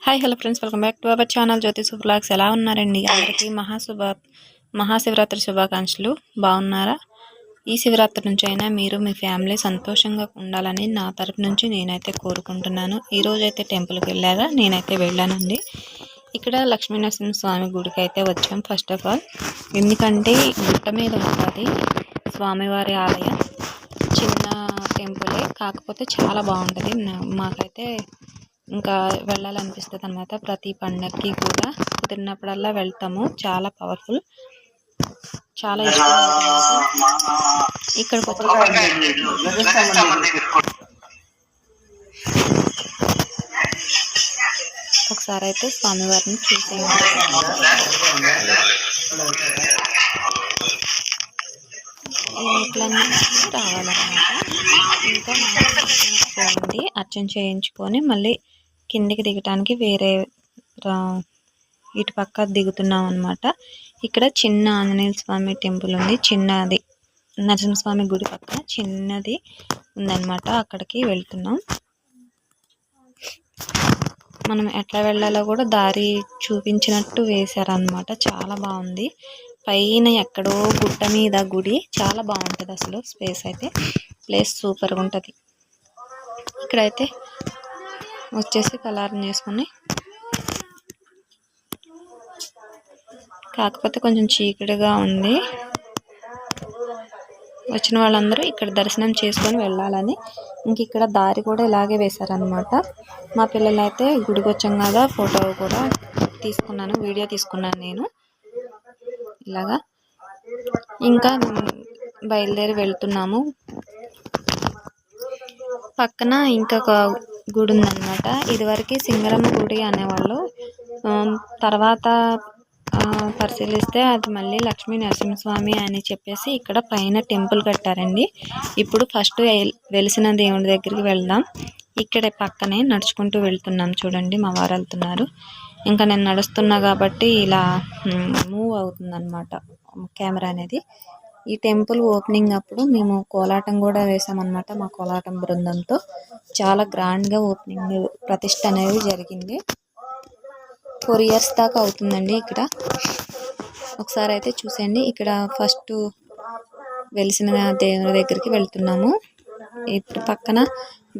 Hi hello friends, welcome back to our channel Jyothi vlogs. ఎలా ఉన్నారండి? అందరికీ మహాశివరాత్రి శుభాకాంక్షలు. బాగున్నారా? ఈ శివరాత్రి నుంచి అయినా మీరు మీ ఫ్యామిలీ సంతోషంగా ఉండాలని నా తరపు నుంచి నేనైతే కోరుకుంటున్నాను. ఈరోజు అయితే టెంపుల్కి వెళ్ళాగా నేనైతే వెళ్ళానండి. ఇక్కడ లక్ష్మీనరసింహ స్వామి గుడికి అయితే వచ్చాం. ఫస్ట్ ఆఫ్ ఆల్ ఎందుకంటే గుట్ట మీద ఉంటుంది స్వామివారి ఆలయం. చిన్న టెంపులే, కాకపోతే చాలా బాగుంటుంది. మాకైతే ఇంకా వెళ్ళాలనిపిస్తుంది అన్నమాట. ప్రతి పండగకి కూడా కుదిరినప్పుడల్లా వెళ్తాము. చాలా పవర్ఫుల్, చాలా ఇష్టం. ఇక్కడికి ఒకసారి అయితే స్వామివారిని చూసేయండి. ఈ మెట్లన్నీ రావాలన్నమాట. ఇంకా పోయింది అర్చన చేయించుకొని మళ్ళీ కిందికి దిగటానికి వేరే ఇటు పక్క దిగుతున్నాం అనమాట. ఇక్కడ చిన్న ఆంజనేయ స్వామి టెంపుల్ ఉంది. చిన్నది నరసింహస్వామి గుడి పక్క చిన్నది ఉందన్నమాట. అక్కడికి వెళ్తున్నాం. మనం ఎట్లా వెళ్ళాలో కూడా దారి చూపించినట్టు వేశారనమాట. చాలా బాగుంది. పైన ఎక్కడో గుట్ట మీద గుడి చాలా బాగుంటుంది. అసలు స్పేస్ అయితే ప్లేస్ సూపర్గా ఉంటుంది. ఇక్కడైతే వచ్చేసి కలారం చేసుకుని, కాకపోతే కొంచెం చీకటిగా ఉంది. వచ్చిన వాళ్ళందరూ ఇక్కడ దర్శనం చేసుకొని వెళ్ళాలని ఇంక ఇక్కడ దారి కూడా ఇలాగే వేశారనమాట. మా పిల్లలు అయితే గుడికి వచ్చాం కదా ఫోటో కూడా తీసుకున్నాను, వీడియో తీసుకున్నాను నేను ఇలాగా. ఇంకా బయలుదేరి వెళ్తున్నాము. పక్కన ఇంకొక గుడి ఉందన్నమాట. ఇదివరకు సింగరమ్మ గుడి అనేవాళ్ళు, తర్వాత పరిశీలిస్తే అది మళ్ళీ లక్ష్మీ నరసింహస్వామి అని చెప్పేసి ఇక్కడ పైన టెంపుల్ కట్టారండి. ఇప్పుడు ఫస్ట్ వెలిసిన దేవుడి దగ్గరికి వెళ్దాం. ఇక్కడ పక్కనే నడుచుకుంటూ వెళ్తున్నాం. చూడండి మా వారు వెళ్తున్నారు. ఇంకా నేను నడుస్తున్నా కాబట్టి ఇలా మూవ్ అవుతుంది అన్నమాట కెమెరా అనేది. ఈ టెంపుల్ ఓపెనింగ్ అప్పుడు మేము కోలాటం కూడా వేసామన్నమాట. మా కోలాటం బృందంతో చాలా గ్రాండ్గా ఓపెనింగ్ ప్రతిష్ఠ అనేది జరిగింది. 4 years దాకా అవుతుందండి. ఇక్కడ ఒకసారి అయితే చూసేయండి. ఇక్కడ ఫస్ట్ వెలిసిన దేవుని దగ్గరికి వెళ్తున్నాము. ఇప్పుడు పక్కన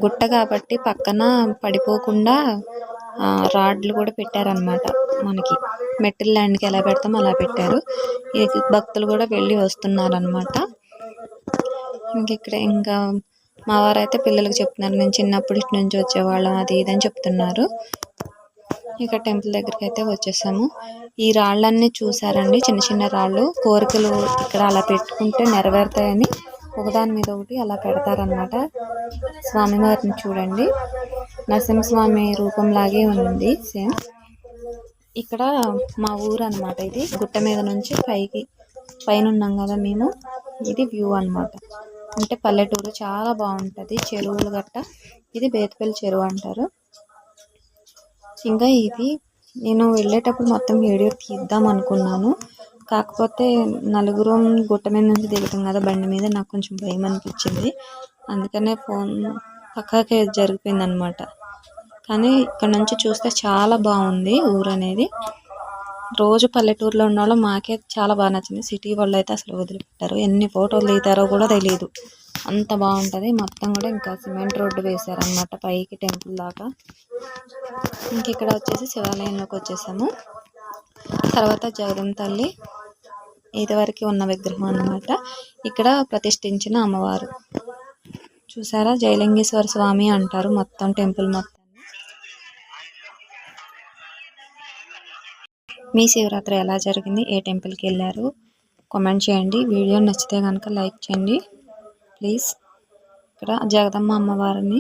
గుట్ట కాబట్టి పక్కన పడిపోకుండా రాడ్లు కూడా పెట్టారనమాట. మనకి మెటల్ ల్యాండ్కి ఎలా పెడతామో అలా పెట్టారు. భక్తులు కూడా వెళ్ళి వస్తున్నారనమాట. ఇంకా మా వారైతే పిల్లలకు చెప్తున్నారు, నేను చిన్నప్పటి నుంచి వచ్చేవాళ్ళం అది ఇదని చెప్తున్నారు. ఇక టెంపుల్ దగ్గరికి అయితే వచ్చేసాము. ఈ రాళ్ళన్నీ చూసారండి, చిన్న చిన్న రాళ్ళు. కోరికలు ఇక్కడ అలా పెట్టుకుంటే నెరవేరుతాయని ఒకదాని మీద ఒకటి అలా పెడతారనమాట. స్వామివారిని చూడండి, నరసింహస్వామి రూపంలాగే ఉంది సేమ్. ఇక్కడ మా ఊరు అనమాట. ఇది గుట్ట మీద నుంచి పైన ఉన్నాం కదా మేము. ఇది వ్యూ అనమాట. అంటే పల్లెటూరు చాలా బాగుంటుంది. చెరువులు గట్ట. ఇది బేతపల్లి చెరువు అంటారు. ఇంకా ఇది నేను వెళ్ళేటప్పుడు మొత్తం వీడియో తీద్దాం అనుకున్నాను. కాకపోతే నలుగురం గుట్ట మీద నుంచి దిగుతాం కదా బండి మీద, నాకు కొంచెం భయం అనిపించింది. అందుకనే ఫోన్ పక్కకే జరిగిపోయింది అనమాట. కానీ ఇక్కడ నుంచి చూస్తే చాలా బాగుంది ఊరు అనేది. రోజు పల్లెటూరులో ఉన్న వాళ్ళు మాకే చాలా బాగా నచ్చింది. సిటీ వాళ్ళు అయితే అసలు వదిలిపెట్టారు. ఎన్ని ఫోటోలు దిగుతారో కూడా తెలియదు, అంత బాగుంటుంది. మొత్తం కూడా ఇంకా సిమెంట్ రోడ్డు వేశారనమాట పైకి టెంపుల్ దాకా. ఇంక ఇక్కడ వచ్చేసి శివాలయంలోకి వచ్చేసాము. తర్వాత జగదమ్మ తల్లి ఇదివరకు ఉన్న విగ్రహం అన్నమాట. ఇక్కడ ప్రతిష్ఠించిన అమ్మవారు చూసారా, జయలింగేశ్వర స్వామి అంటారు మొత్తం టెంపుల్ మొత్తం. మీ శివరాత్రి ఎలా జరిగింది, ఏ టెంపుల్కి వెళ్ళారు కామెంట్ చేయండి. వీడియో నచ్చితే కనుక లైక్ చేయండి ప్లీజ్. ఇక్కడ జగదమ్మ అమ్మవారిని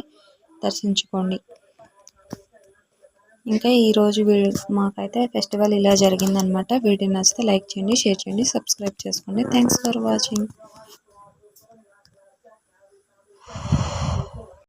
దర్శించుకోండి. ఇంకా ఈరోజు మాకైతే ఫెస్టివల్ ఇలా జరిగిందనమాట. వీడియో నచ్చితే లైక్ చేయండి, షేర్ చేయండి, సబ్స్క్రైబ్ చేసుకోండి. Thanks for watching.